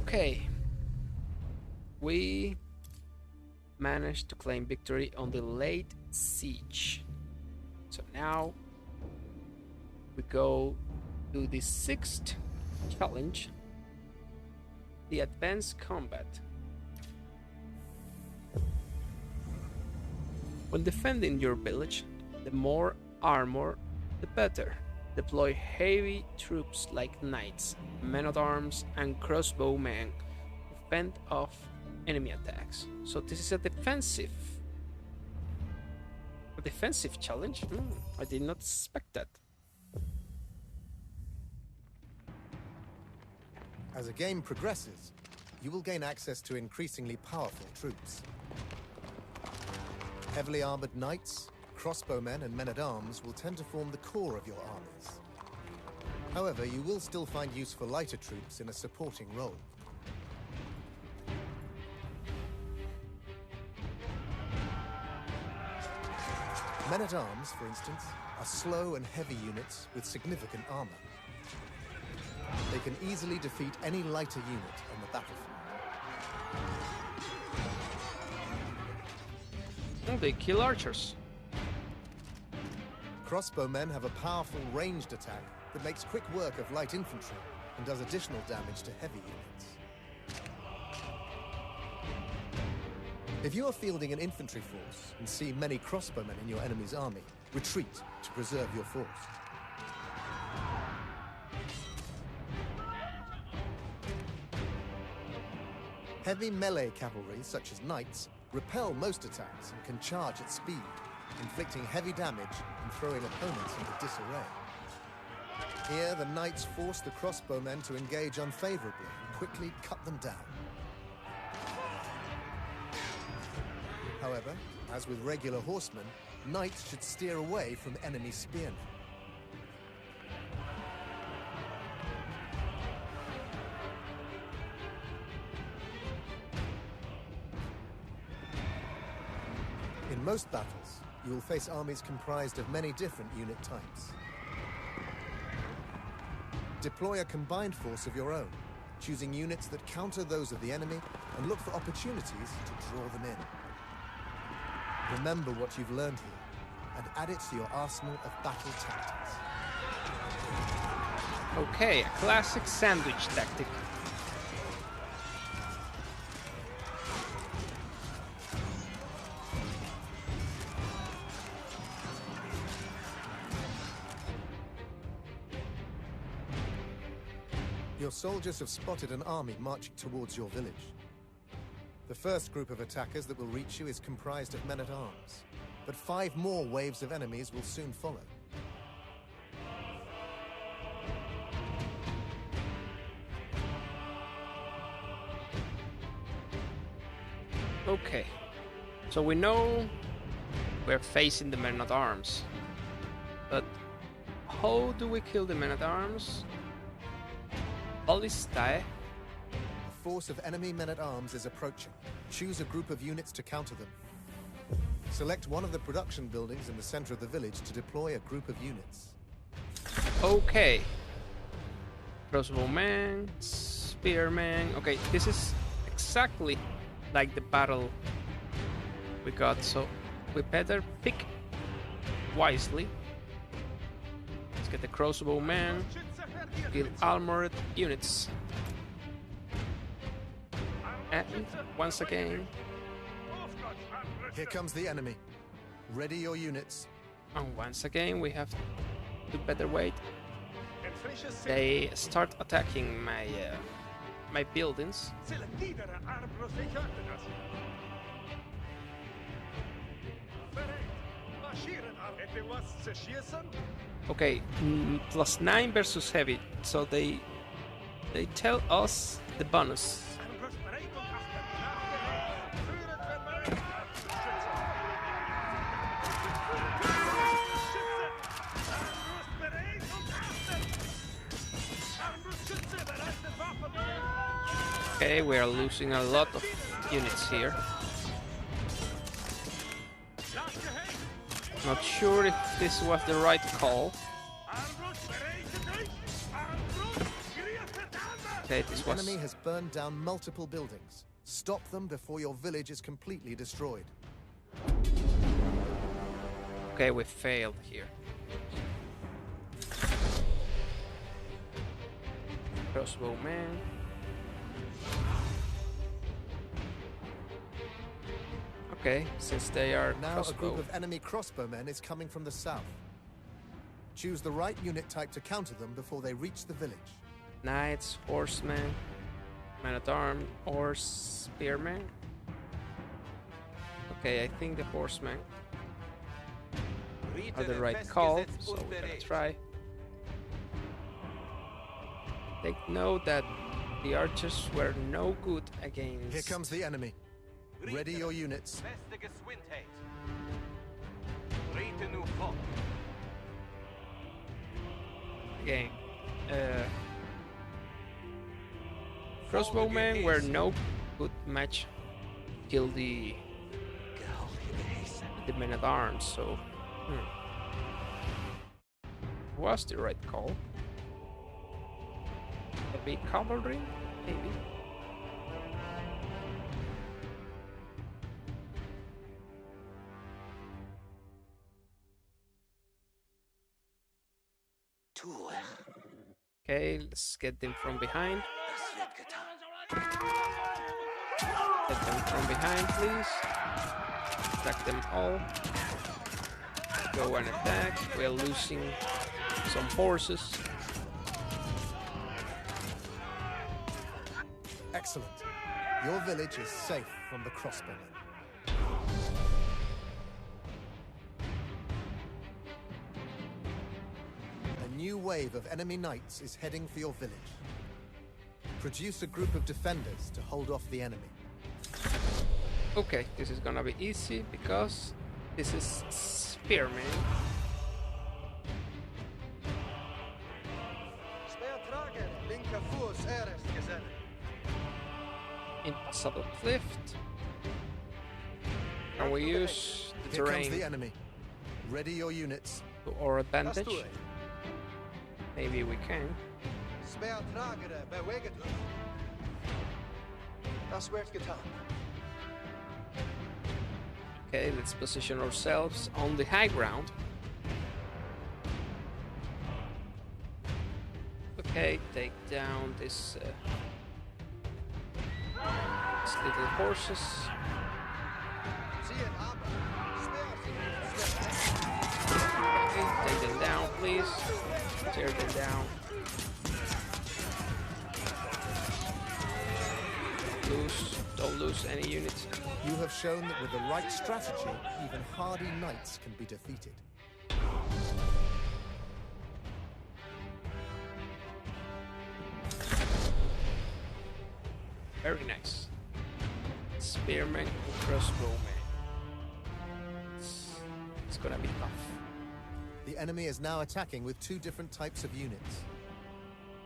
Okay, we managed to claim victory on the late siege. So now we go to the sixth challenge, the advanced combat. When defending your village, the more armor, the better. Deploy heavy troops like knights, men-at-arms, and crossbowmen to fend off enemy attacks. So this is a defensive challenge? I did not expect that. As the game progresses, you will gain access to increasingly powerful troops. Heavily armored knights, crossbowmen, and men-at-arms will tend to form the core of your armies. However, you will still find use for lighter troops in a supporting role. Men-at-arms, for instance, are slow and heavy units with significant armor. They can easily defeat any lighter unit on the battlefield. They kill archers. Crossbowmen have a powerful ranged attack that makes quick work of light infantry and does additional damage to heavy units. If you are fielding an infantry force and see many crossbowmen in your enemy's army, retreat to preserve your force. Heavy melee cavalry, such as knights, repel most attacks and can charge at speed, inflicting heavy damage and throwing opponents into disarray. Here, the knights force the crossbowmen to engage unfavorably and quickly cut them down. However, as with regular horsemen, knights should steer away from enemy spearmen. In most battles, you will face armies comprised of many different unit types. Deploy a combined force of your own, choosing units that counter those of the enemy and look for opportunities to draw them in. Remember what you've learned here and add it to your arsenal of battle tactics. Okay, a classic sandwich tactic. Your soldiers have spotted an army marching towards your village. The first group of attackers that will reach you is comprised of men-at-arms, but 5 more waves of enemies will soon follow. Okay, so we know we're facing the men-at-arms, but how do we kill the men-at-arms? Ballistae. A force of enemy men-at-arms is approaching. Choose a group of units to counter them. Select one of the production buildings in the center of the village to deploy a group of units. Okay. Crossbowman, spearman. Okay, this is exactly like the battle we got, so we better pick wisely. Let's get the crossbowman. Kill armored units. And once again. Here comes the enemy. Ready your units. And once again we have to better wait. They start attacking my buildings. Okay, +9 versus heavy, so they tell us the bonus. Okay, we are losing a lot of units here. Not sure if this was the right call. Okay, this The was... enemy has burned down multiple buildings. Stop them before your village is completely destroyed. Okay, we failed here. Crossbowman. Okay, since they are Now a crossbow. group of enemy crossbowmen is coming from the south. Choose the right unit type to counter them before they reach the village. Knights, horsemen, man-at-arms, or spearmen. Okay, I think the horsemen are the right call, so we're gonna try. Take note that the archers were no good against... Here comes the enemy. Ready your units. Again, crossbowmen were no good match till the men-at-arms, so was the right call. Heavy cavalry, maybe. Okay, let's get them from behind. Get them from behind, please. Attack them all. Go and attack. We're losing some horses. Excellent. Your village is safe from the crossbowmen. A new wave of enemy knights is heading for your village. Produce a group of defenders to hold off the enemy. Okay, this is gonna be easy because this is spearman. Impassable cliff. And we use the Here comes the terrain enemy. Ready your units. to our advantage. Maybe we can. Okay, let's position ourselves on the high ground. Okay, take down these little horses. Okay, take them down, please. Tear them down. Don't lose any units. You have shown that with the right strategy, even hardy knights can be defeated. Very nice. Spearman and crossbowman. It's gonna be tough. The enemy is now attacking with two different types of units.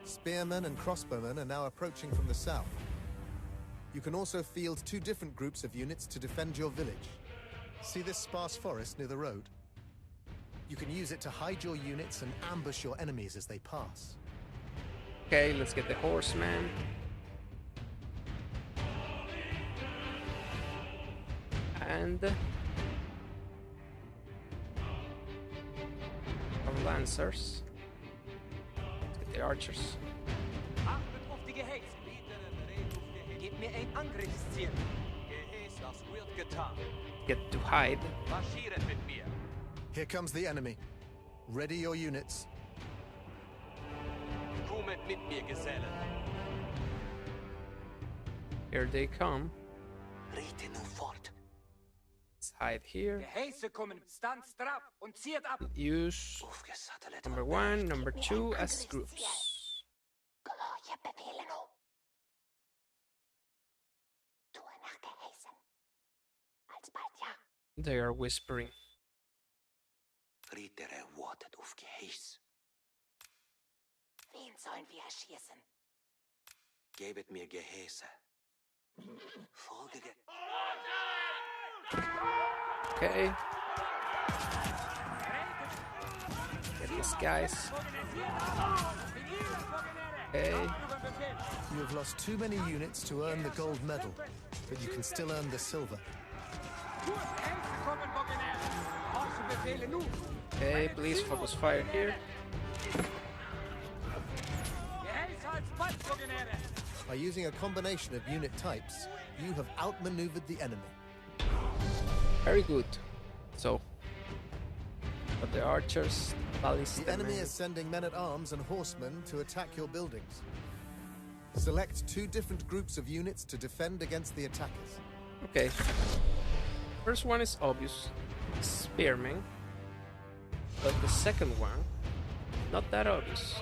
Spearmen and crossbowmen are now approaching from the south. You can also field two different groups of units to defend your village. See this sparse forest near the road? You can use it to hide your units and ambush your enemies as they pass. Okay, let's get the horseman. And our lancers. Let's get the archers. Gib mir ein Angriffsziel. Das wird getan. Get to hide. Marschieren mit mir. Here comes the enemy. Ready your units. Kommet mit mir, Gesellen. Here they come. Rite nun fort. Let's hide here. Geheiße kommen, stand straff und ziert ab. Use number 1, number 2 as groups. They are whispering. Ritere wartet auf Geheiß. Wen sollen wir erschießen? Gebet mir Geheiße. Folge. Okay. Get these guys. Okay. You have lost too many units to earn the gold medal, but you can still earn the silver. Okay, please focus fire here. By using a combination of unit types, you have outmaneuvered the enemy. Very good. So, but the archers, ballistic The enemy men. is sending men-at-arms and horsemen to attack your buildings. Select 2 different groups of units to defend against the attackers. Okay. First one is obvious, spearmen. But the second one, not that obvious.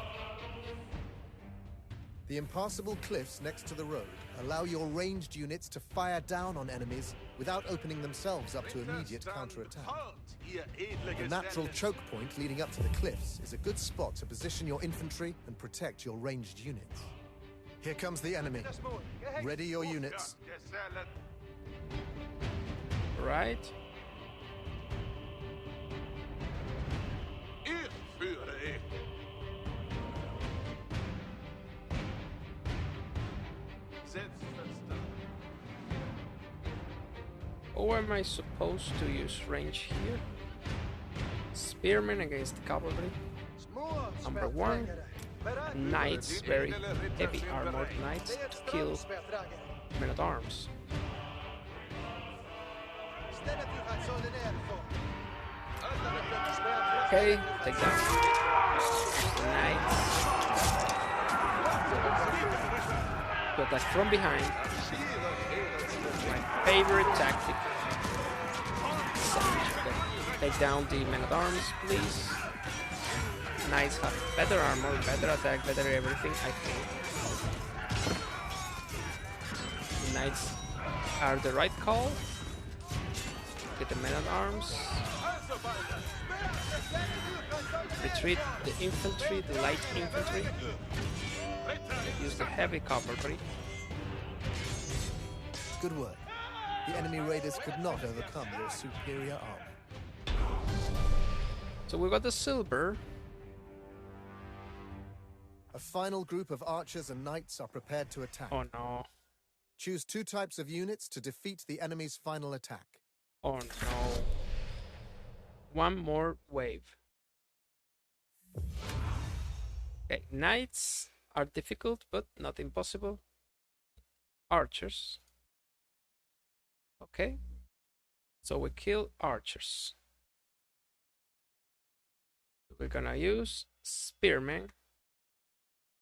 The impassable cliffs next to the road allow your ranged units to fire down on enemies without opening themselves up to immediate counterattack. A natural choke point leading up to the cliffs is a good spot to position your infantry and protect your ranged units. Here comes the enemy. Ready your units. Right? How am I supposed to use range here? Spearmen against cavalry. Number 1. Knights, very heavy armored knights to kill men-at-arms. Okay, take down the knights. To attack from behind. My favorite tactic. Okay, take down the men-at-arms, please. Knights have better armor, better attack, better everything, I think. The knights are the right call. Get the men-at-arms. Retreat the infantry, the light infantry. Use the heavy cavalry. Good work. The enemy raiders could not overcome your superior armor. So we got the silver. A final group of archers and knights are prepared to attack. Oh no. Choose 2 types of units to defeat the enemy's final attack. Oh no. One more wave. Okay, knights are difficult but not impossible. Archers. Okay. So we kill archers. We're gonna use spearmen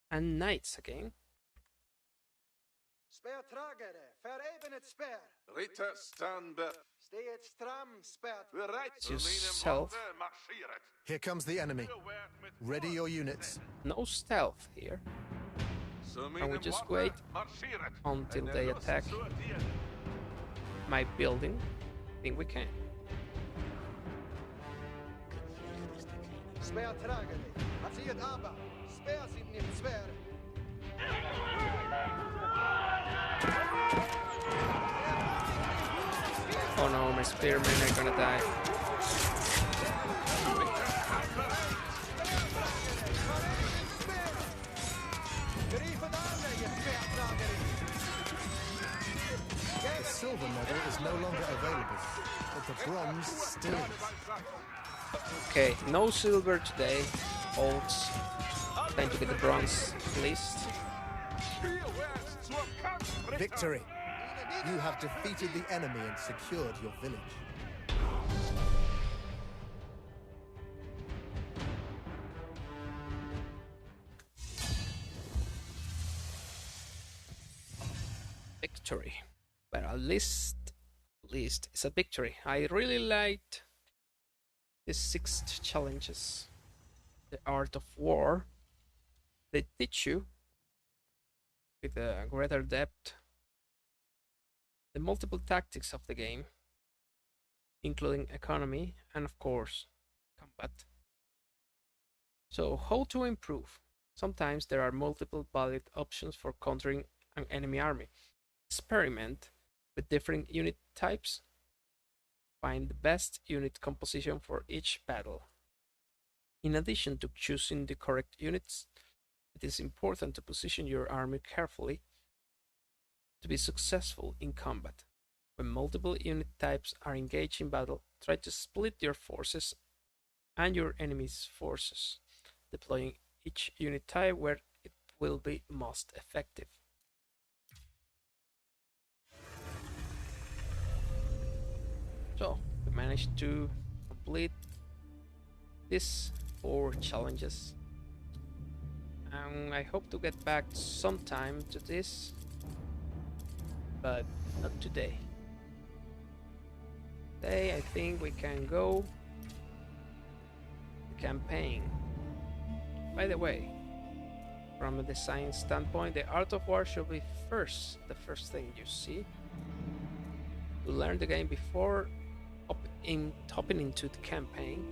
and knights again. Ritter, stand back. Let's use stealth. Here comes the enemy. Ready your units. No stealth here. And we just wait until they attack my building. I think we can. Oh no, my spearmen are gonna die. The silver medal is no longer available, but the bronze still is. Okay, no silver today. Olds. Time to get the bronze list. Victory! You have defeated the enemy and secured your village. Victory. But at least it's a victory. I really liked the 6 challenges. The art of war. They teach you with a greater depth the multiple tactics of the game, including economy and of course combat. So how to improve? Sometimes there are multiple valid options for countering an enemy army. Experiment with different unit types. Find the best unit composition for each battle. In addition to choosing the correct units, It is important to position your army carefully to be successful in combat. When multiple unit types are engaged in battle, try to split your forces and your enemy's forces, deploying each unit type where it will be most effective. So, we managed to complete these 4 challenges, and I hope to get back sometime to this, but not today. Today I think we can go the campaign. By the way, from a design standpoint, the Art of War should be the first thing you see. To learn the game before hopping into the campaign.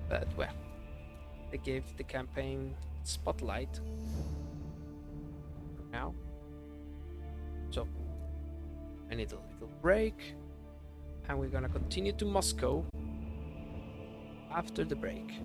But well, they gave the campaign spotlight for now. So I need a little break, and we're gonna continue to Moscow after the break.